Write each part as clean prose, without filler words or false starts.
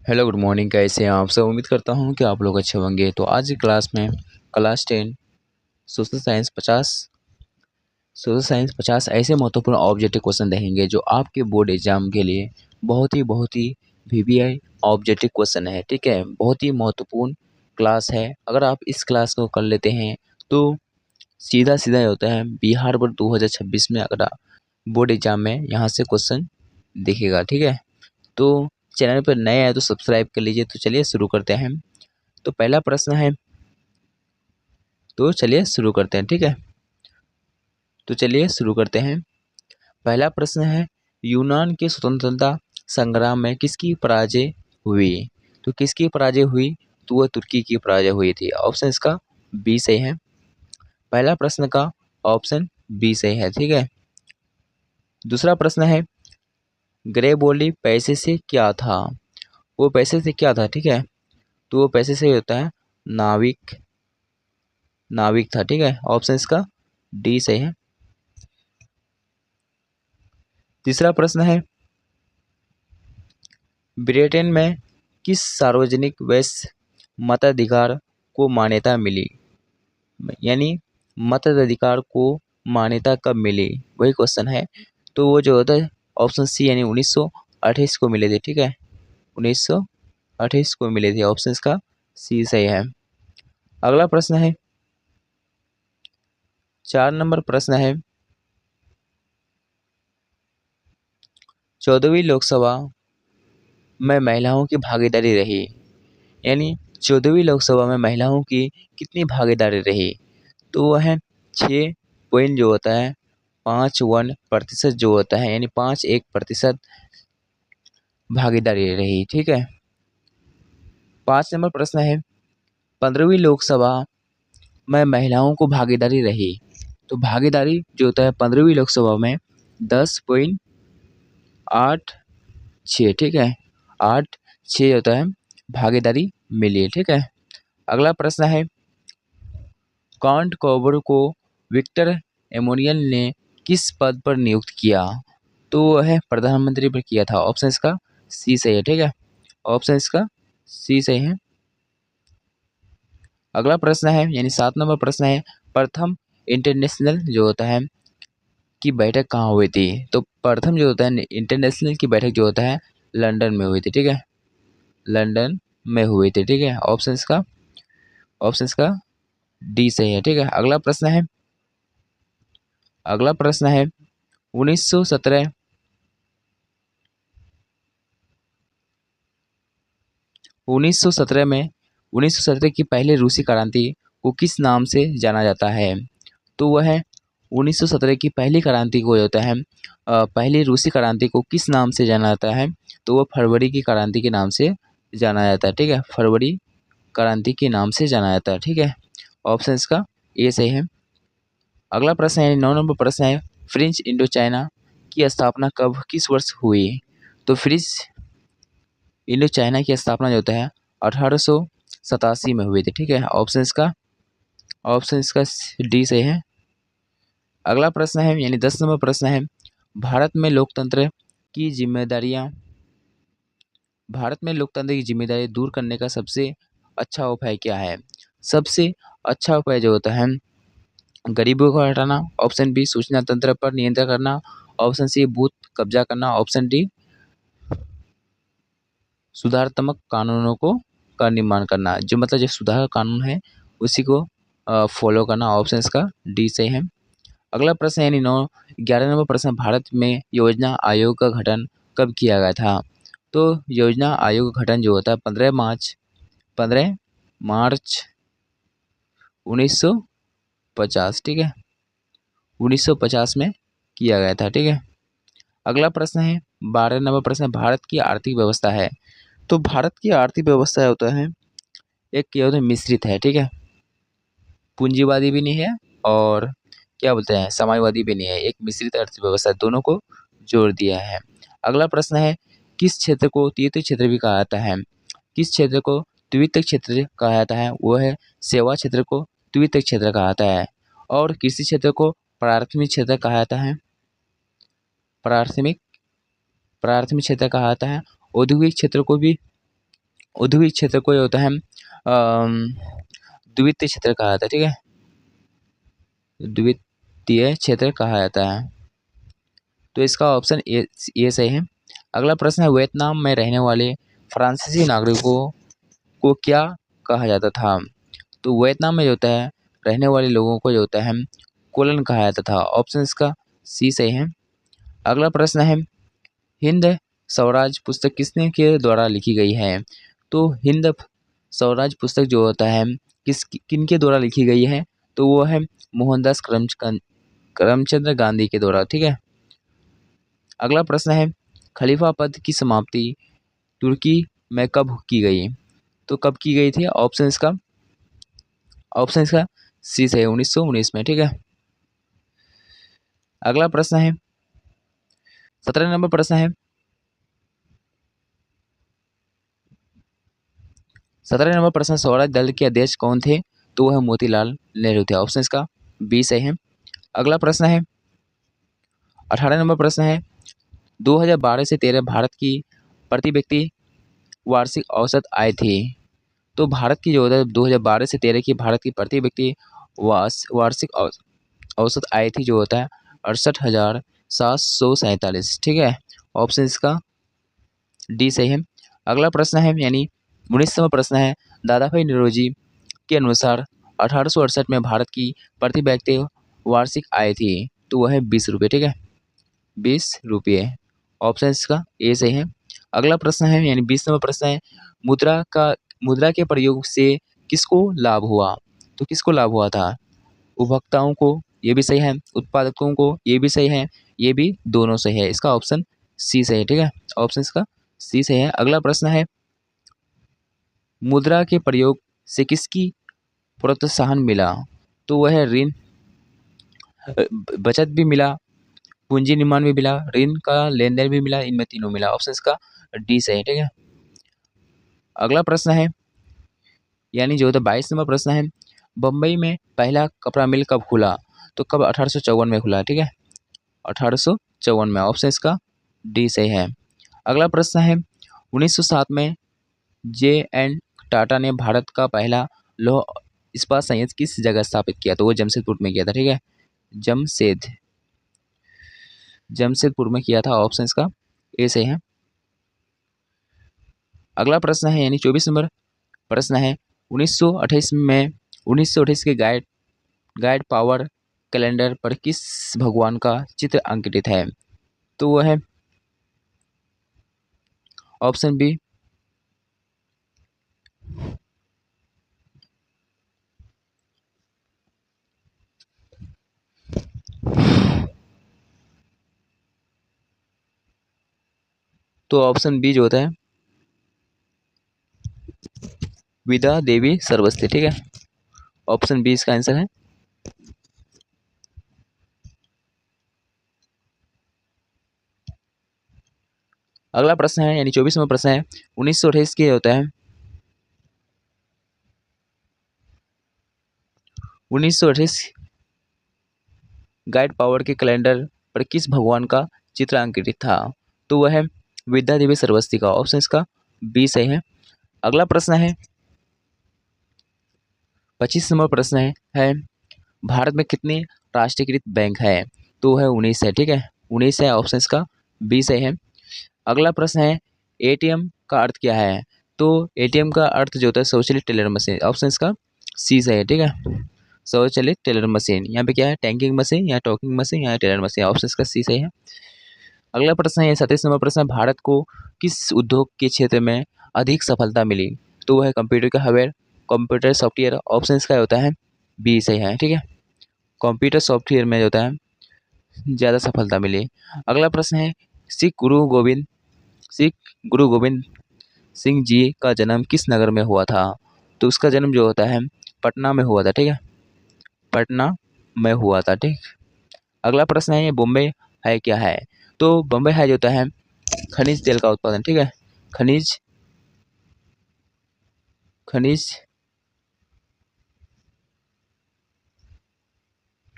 Hello good morning, कैसे हैं आप सब। उम्मीद करता हूँ कि आप लोग अच्छे होंगे। तो आज की क्लास में क्लास 10 सोशल साइंस 50 ऐसे महत्वपूर्ण ऑब्जेक्टिव क्वेश्चन रहेंगे जो आपके बोर्ड एग्जाम के लिए बहुत ही वीवीआई ऑब्जेक्टिव क्वेश्चन है। ठीक है, बहुत ही महत्वपूर्ण क्लास है। अगर आप इस क्लास को कर लेते हैं तो सीधा सीधा ये होता है बिहार बोर्ड 2026 में अगर बोर्ड एग्जाम में यहाँ से क्वेश्चन दिखेगा। ठीक है, तो चैनल पर नए आए तो सब्सक्राइब कर लीजिए। तो चलिए शुरू करते हैं। तो पहला प्रश्न है, तो चलिए शुरू करते हैं। ठीक है, तो चलिए शुरू करते हैं। पहला प्रश्न है, यूनान के स्वतंत्रता संग्राम में किसकी पराजय हुई। तो किसकी पराजय हुई, तो वह तुर्की की पराजय हुई थी। ऑप्शन इसका बी सही है। पहला प्रश्न का ऑप्शन बी सही है। ठीक है, दूसरा प्रश्न है, ग्रेबोली पैसे से क्या था। वो पैसे से क्या था। ठीक है, तो वो पैसे से होता है नाविक, नाविक था। ठीक है, ऑप्शन इसका डी सही है। तीसरा प्रश्न है, ब्रिटेन में किस सार्वजनिक वैश्य मताधिकार को मान्यता मिली, यानी मताधिकार को मान्यता कब मिली, वही क्वेश्चन है। तो वो जो होता है ऑप्शन सी यानी 1928 को मिले थे। ठीक है, 1928 को मिले थे। ऑप्शन इसका सी सही है। अगला प्रश्न है, 4 नंबर प्रश्न है, 14वीं लोकसभा में महिलाओं की भागीदारी रही, यानी 14वीं लोकसभा में महिलाओं की कितनी भागीदारी रही। तो वह है 6 पॉइंट जो होता है 51% जो होता है, यानी 51% भागीदारी रही। ठीक है, 5 नंबर प्रश्न है, 15वीं लोकसभा में महिलाओं को भागीदारी रही। तो भागीदारी जो होता है 15वीं लोकसभा में 10.86। ठीक है, 8.6 होता है भागीदारी मिली है। ठीक है, अगला प्रश्न है, कांट कॉबर को विक्टर एमोनियल ने किस पद पर नियुक्त किया। तो वह प्रधानमंत्री पर किया था। ऑप्शन इसका सी सही है। ठीक है, ऑप्शन इसका सी सही है। अगला प्रश्न है, यानी 7 नंबर प्रश्न है, प्रथम इंटरनेशनल जो होता है की बैठक कहाँ हुई थी। तो प्रथम जो होता है इंटरनेशनल की बैठक जो होता है लंदन में हुई थी। ठीक है, लंदन में हुई थी। ठीक है, ऑप्शन इसका डी सही है। ठीक है, अगला प्रश्न है 1917 1917 में 1917 की पहली रूसी क्रांति को किस नाम से जाना जाता है। तो वह है 1917 की पहली क्रांति को होता है पहली रूसी क्रांति को किस नाम से जाना जाता है। तो वह फरवरी की क्रांति के नाम से जाना जाता है। ठीक है, फरवरी क्रांति के नाम से जाना जाता है। ठीक है, ऑप्शन इसका ए सही है। अगला प्रश्न है 9 नंबर प्रश्न है, फ्रेंच इंडो चाइना की स्थापना कब किस वर्ष हुई। तो फ्रेंच इंडो चाइना की स्थापना जो होता है 1887 में हुई थी। ठीक है, ऑप्शन इसका डी सही है। अगला प्रश्न है, यानी 10 नंबर प्रश्न है, भारत में लोकतंत्र की जिम्मेदारियां भारत में लोकतंत्र की जिम्मेदारी दूर करने का सबसे अच्छा उपाय क्या है। सबसे अच्छा उपाय जो होता है गरीबों को हटाना। ऑप्शन बी सूचना तंत्र पर नियंत्रण करना। ऑप्शन सी बूथ कब्जा करना। ऑप्शन डी सुधारात्मक कानूनों को का निर्माण करना, जो मतलब जो सुधार कानून है उसी को फॉलो करना। ऑप्शन इसका डी सही है। अगला प्रश्न यानी 11 नंबर प्रश्न, भारत में योजना आयोग का गठन कब किया गया था। तो योजना आयोग का गठन जो होता है 15 मार्च 1950। ठीक है, 1950 में किया गया था। ठीक है, अगला प्रश्न है 12 नंबर प्रश्न, भारत की आर्थिक व्यवस्था है। तो भारत की आर्थिक व्यवस्था होता है एक क्या होता है मिश्रित है। ठीक है, पूंजीवादी भी नहीं है और क्या बोलते हैं समाजवादी भी नहीं है, एक मिश्रित अर्थव्यवस्था, दोनों को जोड़ दिया है। अगला प्रश्न है, किस क्षेत्र को तीर्थ क्षेत्र भी कहा जाता है। किस क्षेत्र को द्वितीय क्षेत्र कहा जाता है। वो है सेवा क्षेत्र को द्वितीय क्षेत्र कहा जाता है, और कृषि क्षेत्र को प्राथमिक क्षेत्र कहा जाता है। प्राथमिक प्राथमिक क्षेत्र कहा जाता है। औद्योगिक क्षेत्र को भी औद्योगिक क्षेत्र को होता है द्वितीय क्षेत्र कहा जाता है, ठीक है, द्वितीय क्षेत्र कहा जाता है। तो इसका ऑप्शन ए सही है। अगला प्रश्न है, वियतनाम में रहने वाले फ्रांसीसी नागरिकों को क्या कहा जाता था? तो वियतनाम में जो होता है रहने वाले लोगों को जो होता है कोलन कहा जाता था। ऑप्शन इसका सी सही है। अगला प्रश्न है, हिंद स्वराज पुस्तक किसने के द्वारा लिखी गई है? तो हिंद स्वराज पुस्तक जो होता है किनके द्वारा लिखी गई है? तो वो है मोहनदास करमचंद गांधी के द्वारा, ठीक है। अगला प्रश्न है, खलीफा पद की समाप्ति तुर्की में कब की गई? तो कब की गई थी? ऑप्शन इसका सी से 1919 में, ठीक है। अगला प्रश्न है 17 नंबर प्रश्न है, 17 नंबर प्रश्न, स्वराज दल के अध्यक्ष कौन थे? तो वह मोतीलाल नेहरू थे। ऑप्शन इसका बी सही है। अगला प्रश्न है 18 नंबर प्रश्न है, 2012 से 13 भारत की प्रति व्यक्ति वार्षिक औसत आय थी। तो भारत की जो है 2012 से 13 की भारत की प्रति व्यक्ति वार्षिक औसत आय थी जो होता है 68,747, ठीक है। ऑप्शन इसका डी सही है। अगला प्रश्न है यानी 19वां प्रश्न है, दादा भाई नौरोजी के अनुसार 1868 में भारत की प्रति व्यक्ति वार्षिक आय थी। तो वह है 20 रुपये, ठीक है, 20 रुपये। ऑप्शन इसका ए सही है। अगला प्रश्न है यानी 20वां प्रश्न है, मुद्रा के प्रयोग से किसको लाभ हुआ? तो किसको लाभ हुआ था? उपभोक्ताओं को, ये भी सही है, उत्पादकों को, ये भी सही है, ये भी दोनों सही है। इसका ऑप्शन सी सही है, ठीक है, ऑप्शन इसका सी सही है। अगला प्रश्न है, मुद्रा के प्रयोग से किसकी प्रोत्साहन मिला? तो वह है ऋण, बचत भी मिला, पूंजी निर्माण भी मिला, ऋण का लेन देन भी मिला, इनमें तीनों मिला। ऑप्शन इसका डी सही है, ठीक है। अगला प्रश्न है यानी जो 22 नंबर प्रश्न है, बम्बई में पहला कपड़ा मिल कब खुला? तो कब? 1854 में खुला, ठीक है, 1854 में। ऑप्शन इसका डी सही है। अगला प्रश्न है 1907 में J.N. टाटा ने भारत का पहला लौह इस्पात संयंत्र किस जगह स्थापित किया? तो वो जमशेदपुर में किया था, ठीक है, जमशेदपुर में किया था। ऑप्शन इसका ए सही है। अगला प्रश्न है यानी 24 नंबर प्रश्न है, 1928 के गाइड पावर कैलेंडर पर किस भगवान का चित्र अंकित है? तो वह है ऑप्शन बी तो ऑप्शन बी जो होता है विद्या देवी सरस्वती, ठीक है, ऑप्शन बी इसका आंसर है। अगला प्रश्न है यानी 24वां प्रश्न है, 1928 के होता है 1928 गाइड पावर के कैलेंडर पर किस भगवान का चित्र अंकित था? तो वह है विद्या देवी सरस्वती का। ऑप्शन इसका बी सही है। अगला प्रश्न है 25 नंबर प्रश्न है भारत में कितने राष्ट्रीयकृत बैंक है? तो है 19 है, ठीक है, 19 है। ऑप्शन इसका बी सही है। अगला प्रश्न है एटीएम का अर्थ क्या है? तो एटीएम का अर्थ जो होता है स्वचालित टेलर मशीन। ऑप्शन इसका सी सही है, ठीक है, स्वचालित टेलर मशीन। यहाँ पे क्या है, टैंकिंग मशीन या टॉकिंग मशीन या टेलर मशीन। ऑप्शन इसका सी सही है। अगला प्रश्न है 27 नंबर प्रश्न, भारत को किस उद्योग के क्षेत्र में अधिक सफलता मिली? तो वह है कंप्यूटर का हार्डवेयर, कंप्यूटर सॉफ्टवेयर। ऑप्शन इसका होता है बी सही है, ठीक है, कंप्यूटर सॉफ्टवेयर में जो होता है ज़्यादा सफलता मिली। अगला प्रश्न है सिख गुरु गोविंद सिंह जी का जन्म किस नगर में हुआ था? तो उसका जन्म जो होता है पटना में हुआ था, ठीक है, पटना में हुआ था, ठीक। अगला प्रश्न है ये बॉम्बे है क्या है? तो बॉम्बे है जो होता है खनिज तेल का उत्पादन, ठीक है, खनिज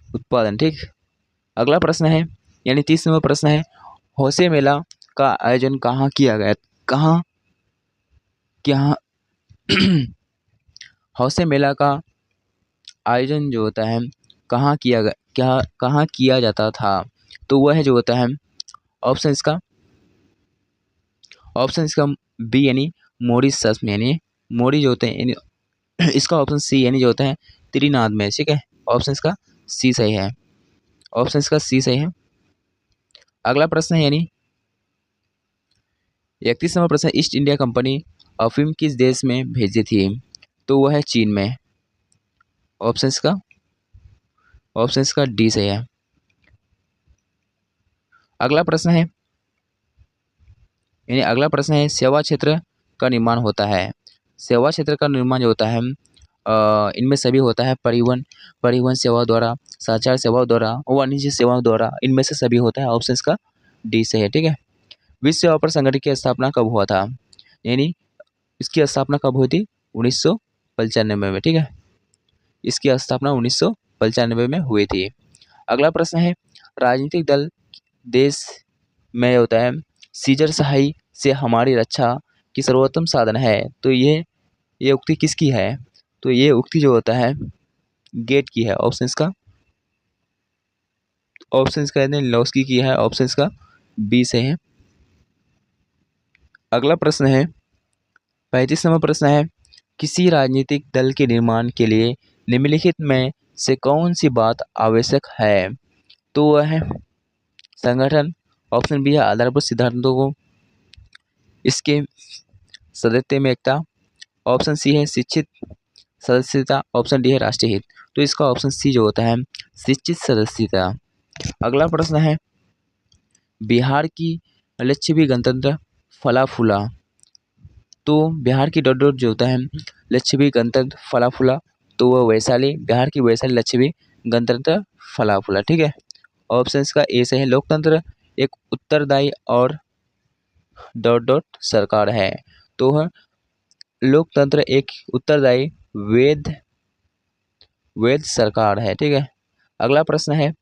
उत्पादन, ठीक। अगला प्रश्न है यानी 30 नंबर प्रश्न है, हौसे मेला का आयोजन कहाँ किया गया, कहाँ हौसे मेला का आयोजन जो होता है कहाँ किया जाता था? तो वह जो होता है ऑप्शन इसका बी यानी मॉरिशस में, यानी मोरी जो होते हैं इसका ऑप्शन सी यानी जो होता है त्रिनाद में। ठीक है, ऑप्शन इसका सी सही है, ऑप्शन इसका सी सही है। अगला प्रश्न है यानी 31वां प्रश्न, ईस्ट इंडिया कंपनी अफीम किस देश में भेजी थी? तो वह है चीन में। ऑप्शन इसका डी सही है। अगला प्रश्न है सेवा क्षेत्र का निर्माण होता है। सेवा क्षेत्र का निर्माण जो होता है इनमें सभी होता है परिवहन सेवा द्वारा, संचार सेवा द्वारा, वाणिज्य सेवाओं द्वारा, इनमें से सभी होता है। ऑप्शन इसका डी सही है। ठीक है, विश्व व्यापार संगठन की स्थापना कब हुआ था? यानी इसकी स्थापना कब हुई थी? 1995 में। ठीक है, इसकी स्थापना 1995 में हुई थी। अगला प्रश्न है राजनीतिक दल देश में होता है सीजर सहाई से हमारी रक्षा की सर्वोत्तम साधन है। तो ये उक्ति किसकी है? तो ये उक्ति जो होता है गेट की है। ऑप्शन इसका लॉस्की की है। ऑप्शन इसका बी से है। अगला प्रश्न है 35वां प्रश्न है किसी राजनीतिक दल के निर्माण के लिए निम्नलिखित में से कौन सी बात आवश्यक है? तो वह है संगठन, ऑप्शन बी है आधारभूत सिद्धांतों को, इसके सदस्य में एकता, ऑप्शन सी है शिक्षित सदस्यता, ऑप्शन डी है राष्ट्रीय हित। तो इसका ऑप्शन सी जो होता है शिक्षित सदस्यता। अगला प्रश्न है बिहार की लक्ष्मी गणतंत्र फला फूला। तो बिहार की डॉट डॉट जो होता है लक्ष्मी गणतंत्र फला फूला, तो वह वैशाली, बिहार की वैशाली लक्ष्मी गणतंत्र फला फूला। ठीक है, ऑप्शन का ए से है लोकतंत्र एक उत्तरदायी और डॉट डॉट सरकार है। तो वह लोकतंत्र एक उत्तरदायी वैध सरकार है। ठीक है, अगला प्रश्न है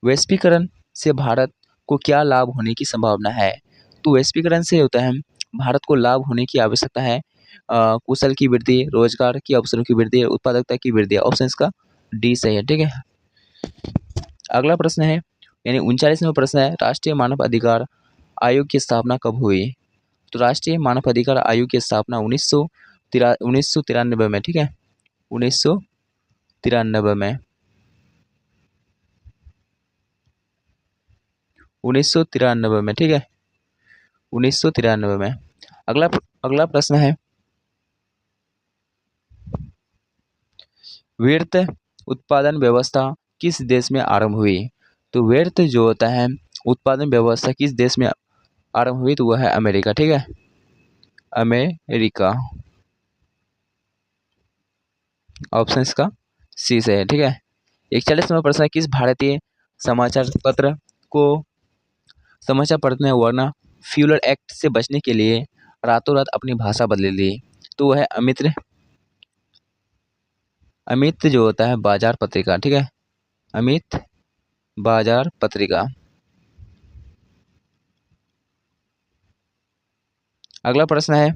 वैश्वीकरण से भारत को क्या लाभ होने की संभावना है? तो वैश्वीकरण से होता है भारत को लाभ होने की आवश्यकता है कुशल की वृद्धि, रोजगार के अवसरों की वृद्धि, उत्पादकता की वृद्धि। ऑप्शन इसका डी सही है। ठीक है, अगला प्रश्न है यानी 39वां प्रश्न है राष्ट्रीय मानव अधिकार आयोग की स्थापना कब हुई? तो राष्ट्रीय मानव अधिकार आयोग की स्थापना 1993 में। ठीक है, 1993 में 1993 में। ठीक है, 1993 में। अगला प्रश्न है व्यर्थ उत्पादन व्यवस्था किस देश में आरंभ हुई? तो व्यर्थ जो होता है उत्पादन व्यवस्था किस देश में आरंभ हुई? तो वह है अमेरिका। ठीक है, अमेरिका। ऑप्शन इसका सी से है। ठीक है, 41वां प्रश्न है किस भारतीय समाचार पत्र ने वर्ना फ्यूलर एक्ट से बचने के लिए रातों रात अपनी भाषा बदल ली? तो वह है अमित जो होता है बाजार पत्रिका। ठीक है, अमित बाजार पत्रिका। अगला प्रश्न है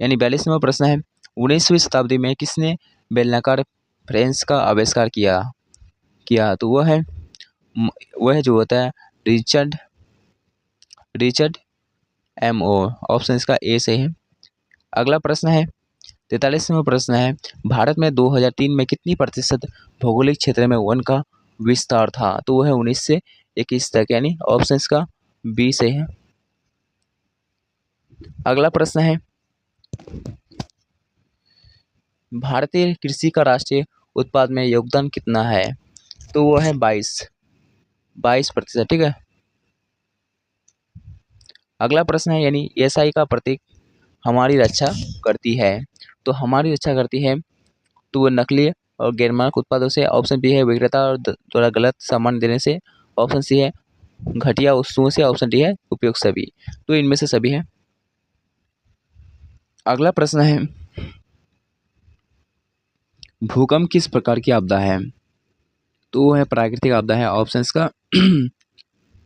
यानी 42वां प्रश्न है 19वीं शताब्दी में किसने बेलनाकार फ्रेंच का आविष्कार किया? तो वह जो होता है रिचर्ड एमओ। ऑप्शन इसका ए से है। अगला प्रश्न है 43वां प्रश्न है भारत में 2003 में कितनी प्रतिशत भौगोलिक क्षेत्र में वन का विस्तार था? तो वह है 19 से 21 तक, यानी ऑप्शन इसका बी से है। अगला प्रश्न है भारतीय कृषि का राष्ट्रीय उत्पाद में योगदान कितना है? तो वो है 22%। ठीक है, अगला प्रश्न है यानी एसआई का प्रतीक हमारी रक्षा करती है। तो हमारी रक्षा करती है तो वो नकली और गैरमानक उत्पादों से। ऑप्शन बी है विक्रेता और द्वारा गलत सामान देने से। ऑप्शन सी है घटिया वस्तुओं से। ऑप्शन डी है उपयोग सभी। तो इनमें से सभी है। अगला प्रश्न है भूकंप किस प्रकार की आपदा है? तो वो है प्राकृतिक आपदा है। ऑप्शन का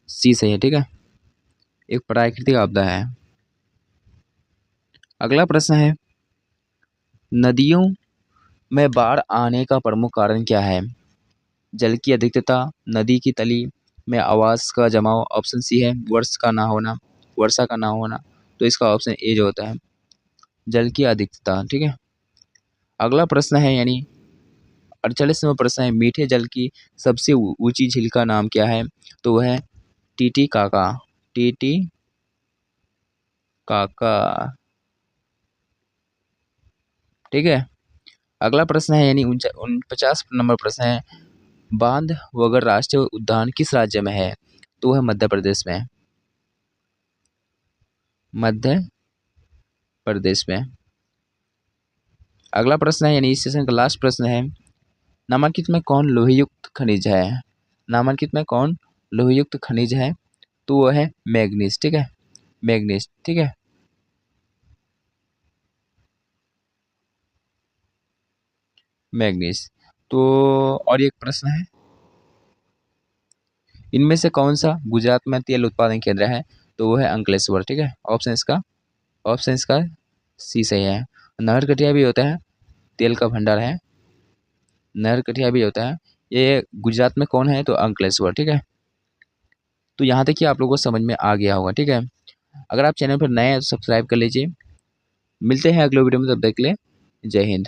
सी सही है। ठीक है, एक प्राकृतिक आपदा है। अगला प्रश्न है नदियों में बाढ़ आने का प्रमुख कारण क्या है? जल की अधिकता, नदी की तली में आवास का जमाव, ऑप्शन सी है वर्षा का ना होना। तो इसका ऑप्शन ए जो होता है जल की अधिकता। ठीक है, अगला प्रश्न है यानी 48वां प्रश्न है, मीठे जल की सबसे ऊंची झील का नाम क्या है? तो वह है टीटीकाका। टीटीकाका। ठीक है, अगला प्रश्न है यानी 50 नंबर प्रश्न है, बांधवगढ़ राष्ट्रीय उद्यान किस राज्य में है? तो वह मध्य प्रदेश में है। मध्य प्रदेश में। अगला प्रश्न है यानी इस सेशन का लास्ट प्रश्न है, नामांकित में कौन लोहयुक्त खनिज है? नामांकित में कौन लोहयुक्त खनिज है? तो वो है मैग्नीज। ठीक है, मैग्नीज। ठीक है, मैग्नीज। तो और एक प्रश्न है, इनमें से कौन सा गुजरात में तेल उत्पादन केंद्र है? तो वो है अंकलेश्वर। ठीक है, ऑप्शन इसका सी सही है। नहरकटिया भी होता है, तेल का भंडार है, नहरकटिया भी होता है। ये गुजरात में कौन है? तो अंकलेश्वर। ठीक है, तो यहाँ तक कि आप लोगों को समझ में आ गया होगा। ठीक है, अगर आप चैनल पर नए हैं तो सब्सक्राइब कर लीजिए। मिलते हैं अगले वीडियो में, तब तक के लिए जय हिंद।